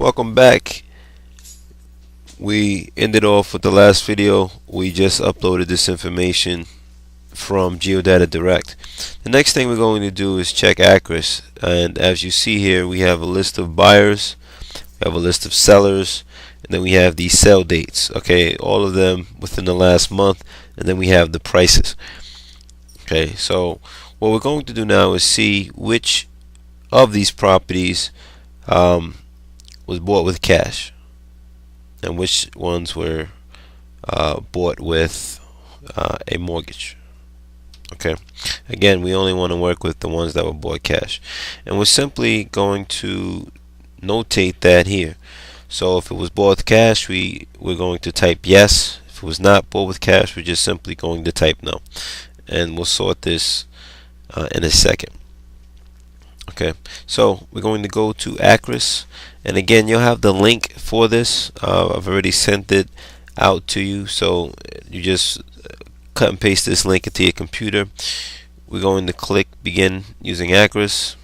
Welcome back. We ended off with the last video. We just uploaded this information from Geodata Direct. The next thing we're going to do is check Acris, and as you see here, we have a list of buyers, we have a list of sellers, and then we have the sell dates. Okay, all of them within the last month, and then we have the prices. Okay, so what we're going to do now is see which of these properties was bought with cash and which ones were bought with a mortgage. Okay, again, we only want to work with the ones that were bought cash, and we're simply going to notate that here. So if it was bought with cash, we're going to type yes. If it was not bought with cash, we're just simply going to type no, and we'll sort this in a second. Okay, so we're going to go to Acris, and again, you'll have the link for this. I've already sent it out to you, so you just cut and paste this link into your computer. We're going to click begin using Acris.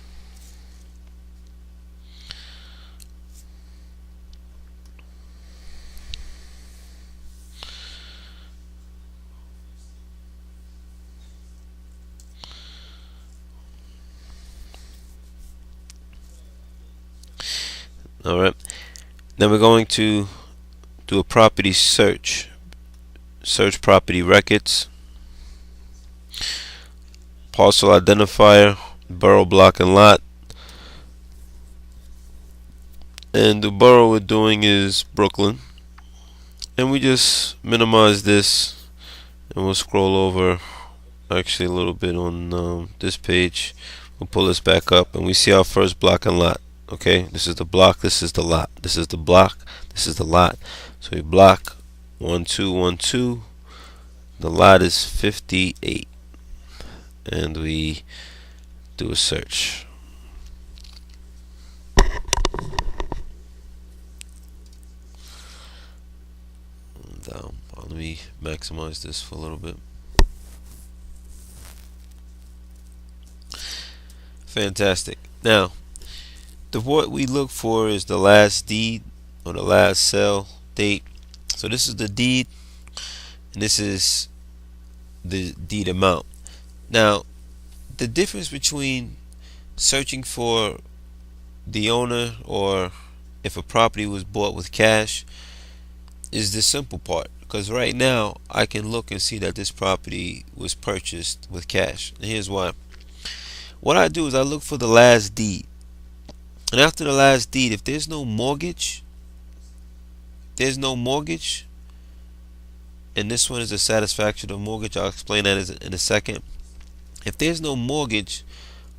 Alright, then we're going to do a property search. Search property records, parcel identifier, borough, block, and lot. And the borough we're doing is Brooklyn. And we just minimize this, and we'll scroll over actually a little bit on this page. We'll pull this back up, and we see our first block and lot. Okay, this is the block, this is the lot, this is the block, this is the lot. So we block 1212. The lot is 58, and we do a search. And, let me maximize this for a little bit. Fantastic. Now, what we look for is the last deed or the last sell date. So this is the deed, and this is the deed amount. Now, the difference between searching for the owner or if a property was bought with cash is the simple part, because right now I can look and see that this property was purchased with cash. And here's why. What I do is I look for the last deed, and after the last deed, if there's no mortgage, and this one is a satisfaction of mortgage. I'll explain that in a second. If there's no mortgage,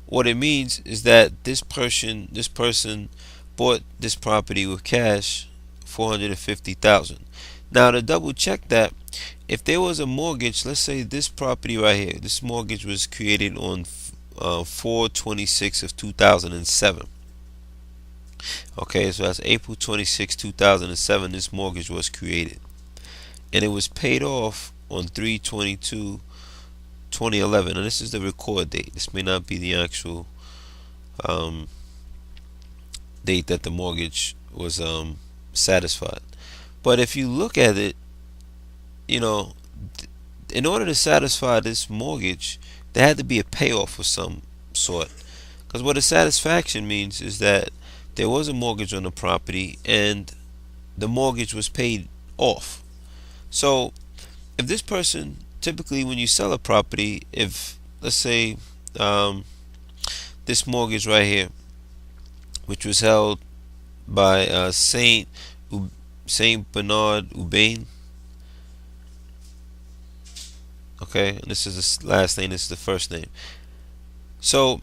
what it means is that this person bought this property with cash, $450,000. Now, to double check that, if there was a mortgage, let's say this property right here, this mortgage was created on 4/26 of 2007. Okay, so that's April 26, 2007. This mortgage was created, and it was paid off on 3/22/2011. And this is the record date. This may not be the actual date that the mortgage was satisfied. But if you look at it, you know, in order to satisfy this mortgage, there had to be a payoff of some sort. Because what a satisfaction means is that there was a mortgage on the property and the mortgage was paid off. So if this person, typically when you sell a property, if let's say this mortgage right here, which was held by Saint Bernard Ubain, okay, and this is the last name, this is the first name. So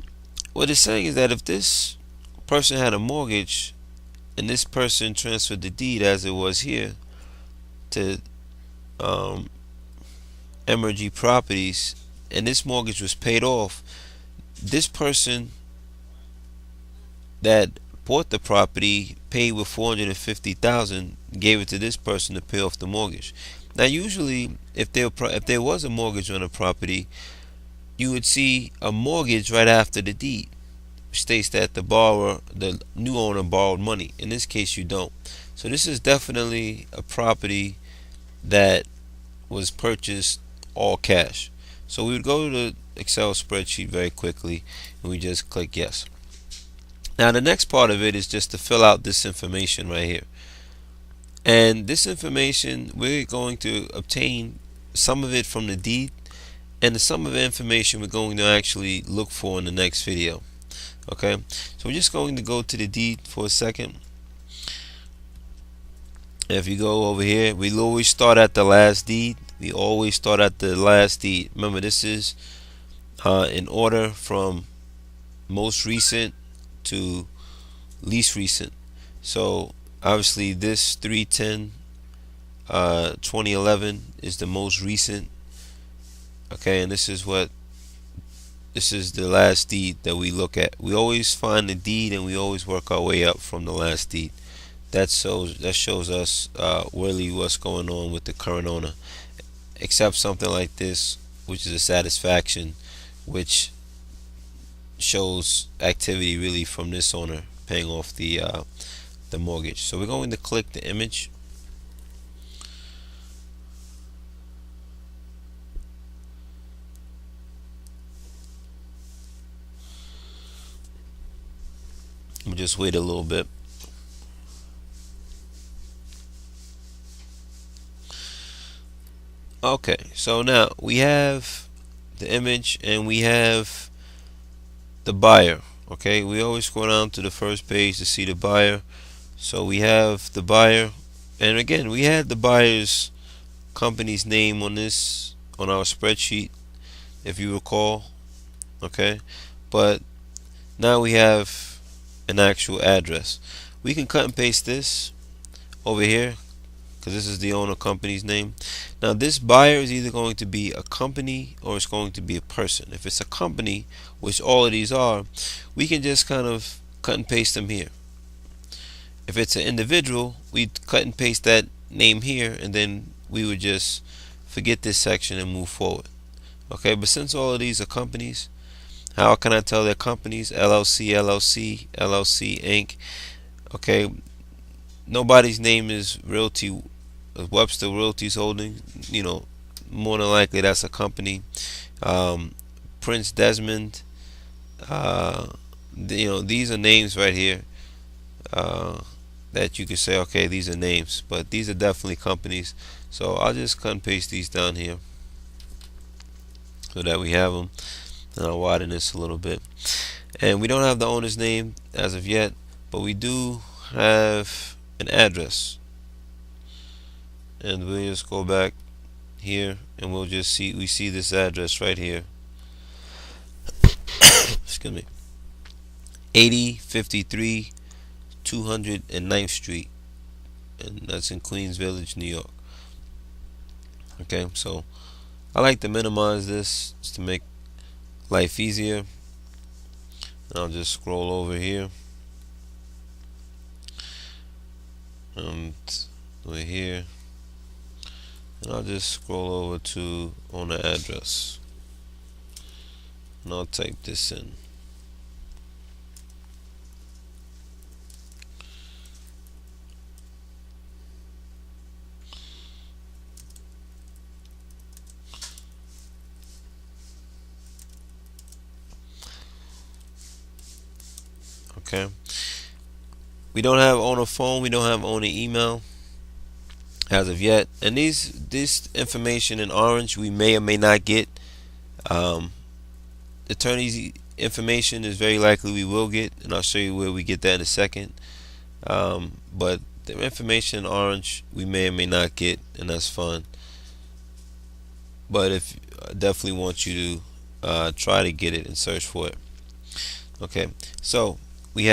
what it's saying is that if this person had a mortgage and this person transferred the deed as it was here to Emergy Properties, and this mortgage was paid off, this person that bought the property paid with $450,000, gave it to this person to pay off the mortgage. Now, usually, if there was a mortgage on a property, you would see a mortgage right after the deed. states that the new owner borrowed money. In this case, you don't. So this is definitely a property that was purchased all cash. So we would go to the Excel spreadsheet very quickly and we just click yes. Now the next part of it is just to fill out this information right here. And this information, we're going to obtain some of it from the deed, and some of the information we're going to actually look for in the next video. Okay, so we're just going to go to the deed for a second. If you go over here, we always start at the last deed. We always start at the last deed. Remember, this is in order from most recent to least recent. So obviously this 310 2011 is the most recent. Okay, and this is the last deed that we look at. We always find the deed and we always work our way up from the last deed. That shows us really what's going on with the current owner, except something like this, which is a satisfaction, which shows activity really from this owner paying off the mortgage. So we're going to click the image. We'll just wait a little bit. Okay, so now we have the image and we have the buyer. Okay, we always go down to the first page to see the buyer. So we have the buyer, and again we had the buyer's company's name on our spreadsheet, if you recall. Okay, but now we have an actual address. We can cut and paste this over here because this is the owner company's name. Now this buyer is either going to be a company or it's going to be a person. If it's a company, which all of these are, we can just kind of cut and paste them here. If it's an individual, we'd cut and paste that name here, and then we would just forget this section and move forward. Okay, but since all of these are companies, how can I tell they're companies? LLC, LLC, LLC, Inc. Okay, nobody's name is Realty Webster Realties Holding. You know, more than likely that's a company. Prince Desmond. You know, these are names right here that you can say, okay, these are names, but these are definitely companies. So I'll just cut and paste these down here so that we have them. And I'll widen this a little bit. And we don't have the owner's name as of yet, but we do have an address. And we'll just go back here and we'll just see, we see this address right here. Excuse me. 8053 209th Street, and that's in Queens Village, New York. Okay, so I like to minimize this just to make life easier. And I'll just scroll over here and we're here, and I'll just scroll over to owner address, and I'll type this in. Okay, we don't have owner phone, we don't have owner email as of yet, and this information in orange we may or may not get. Attorney's information is very likely we will get, and I'll show you where we get that in a second. But the information in orange we may or may not get, and that's fine. But if I definitely want you to try to get it and search for it. Okay, so we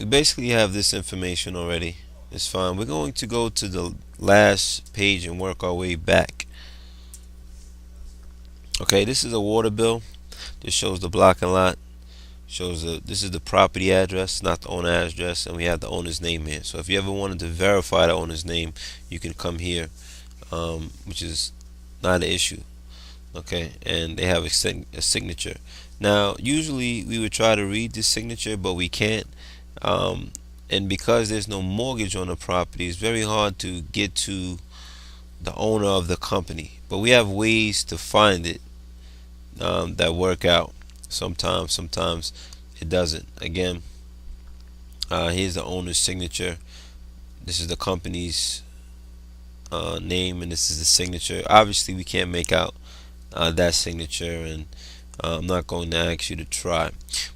basically have this information already. It's fine. We're going to go to the last page and work our way back. Okay, this is a water bill. This shows the block and lot. This is the property address, not the owner address, and we have the owner's name here. So if you ever wanted to verify the owner's name, you can come here, which is not an issue. Okay, and they have a signature. Now, usually we would try to read this signature, but we can't. Um, and because there's no mortgage on the property, it's very hard to get to the owner of the company. But we have ways to find it that work out. Sometimes it doesn't. Again, here's the owner's signature. This is the company's name, and this is the signature. Obviously, we can't make out that signature, and I'm not going to ask you to try.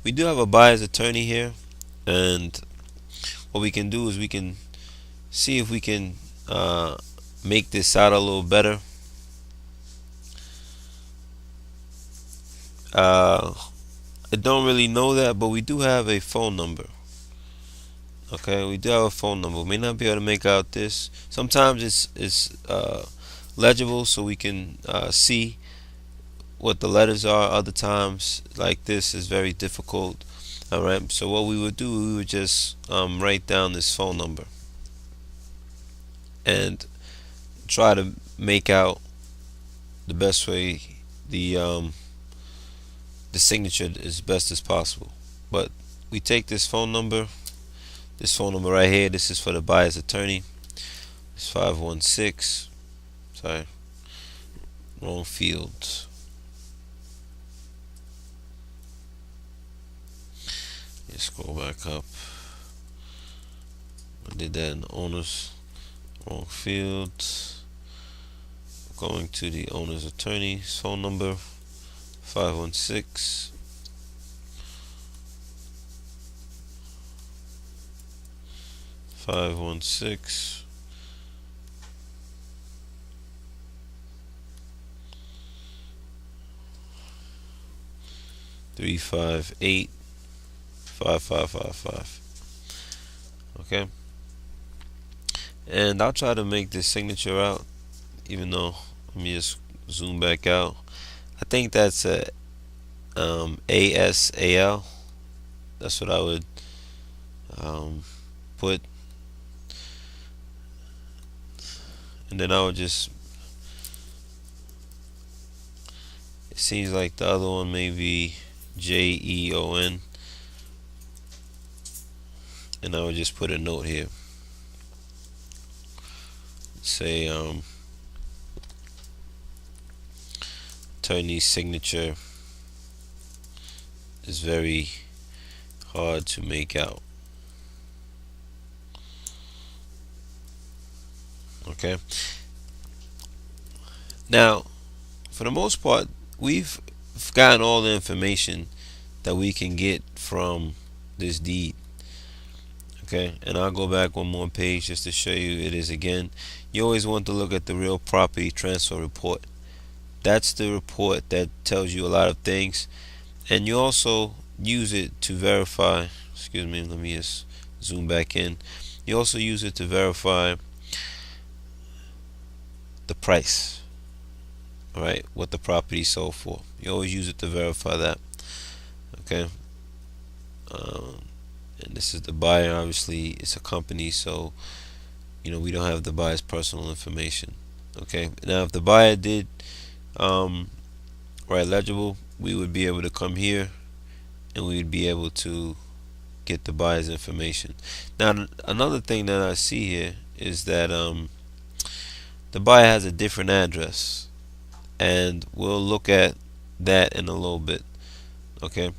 We do have a buyer's attorney here, and what we can do is we can see if we can make this out a little better. I don't really know that, but we do have a phone number. Okay, we do have a phone number. We may not be able to make out this. Sometimes it's legible, so we can see what the letters are. Other times, like this, is very difficult. All right. So what we would do, we would just write down this phone number and try to make out the best way the signature as best as possible. But we take this phone number right here. This is for the buyer's attorney. It's 516. Sorry, wrong field. Let's scroll back up. I did that in the owner's, wrong field. Going to the owner's attorney's phone number, 516 516 358 5555. Okay, and I'll try to make this signature out, even though, let me just zoom back out. I think that's a ASAL. That's what I would put, and then I would just, it seems like the other one may be JEON, and I would just put a note here, say attorney's signature is very hard to make out. Okay, now for the most part we've gotten all the information that we can get from this deed. Okay, and I'll go back one more page just to show you it is again. You always want to look at the real property transfer report. That's the report that tells you a lot of things, and you also use it to verify, excuse me, let me just zoom back in. You also use it to verify the price, all right, what the property sold for. You always use it to verify that. Okay, and this is the buyer. Obviously it's a company, so we don't have the buyer's personal information. Okay, now if the buyer did write legible, we would be able to come here and we would be able to get the buyer's information. Now another thing that I see here is that the buyer has a different address, and we'll look at that in a little bit. Okay,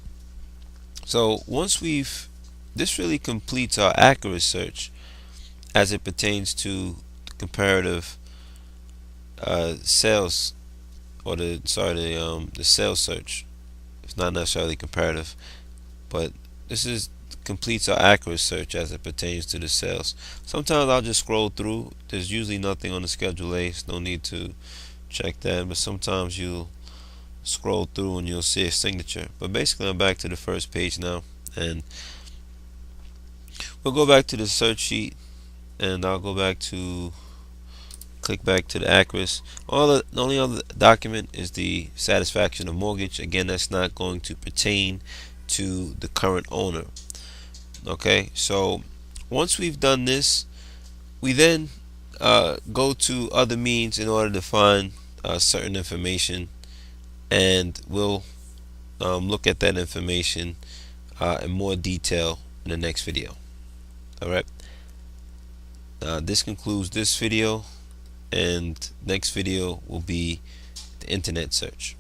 so once this really completes our accurate search as it pertains to the comparative sales, or the sales search. It's not necessarily comparative, but this completes our accurate search as it pertains to the sales. Sometimes I'll just scroll through. There's usually nothing on the Schedule A, so no need to check that, but sometimes you'll scroll through and you'll see a signature. But basically I'm back to the first page now, and we'll go back to the search sheet, and I'll go back to click back to the ACRIS. The only other document is the satisfaction of mortgage. Again, that's not going to pertain to the current owner. Okay, so once we've done this, we then go to other means in order to find certain information, and we'll look at that information in more detail in the next video. Alright, this concludes this video, and next video will be the internet search.